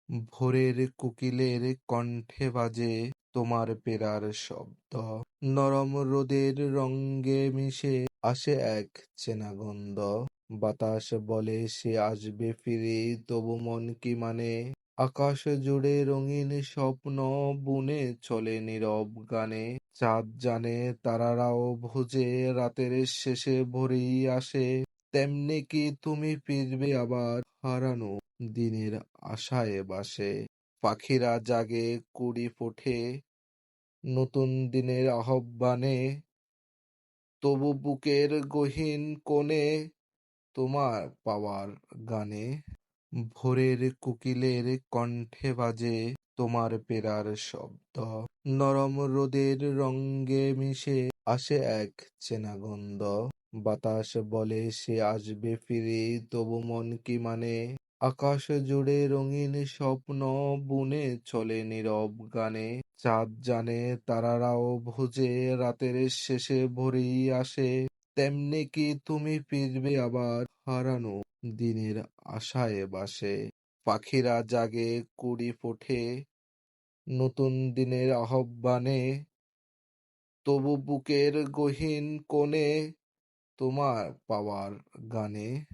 ভোরের কোকিলের কণ্ঠে বাজে তোমার পেরার শব্দ। নরম রোদের রঙে মিশে আসে এক চেনা গন্ধ। বাতাস বলে সে আসবে ফিরে, তবু মন কি মানে। আকাশ জুড়ে রঙিন স্বপ্ন বুনে চলে নীরব গানে। চাঁদ জানে, তারারাও ভোজে, রাতের শেষে ভোরেই আসে। তেমনি কি তুমি ফিরবে আবার, হারানো দিনের আশায় বাসে। পাখিরা জাগে, কুড়ি ফোটে নতুন দিনের আহ্বানে। তবু বুকের গহীন কোণে তোমার পাওয়ার গানে। ভোরের কোকিলের কণ্ঠে বাজে তোমার পেরার শব্দ। নরম রোদের রঙে মিশে আসে এক চেনা গন্ধ। বাতাস বলে সে আসবে ফিরে, তবু মন কি মানে। আকাশ জুড়ে রঙিন স্বপ্ন বুনে চলে নীরব গানে। চাঁদ জানে, তারারাও ভোজে, রাতের শেষে ভোরেই আসে। তেমনি কি তুমি ফিরবে আবার, হারানো দিনের আশায় বাসে। পাখিরা জাগে, কুড়ি ফোটে নতুন দিনের আহ্বানে। তবু বুকের গহীন কোণে তোমার পাওয়ার গানে।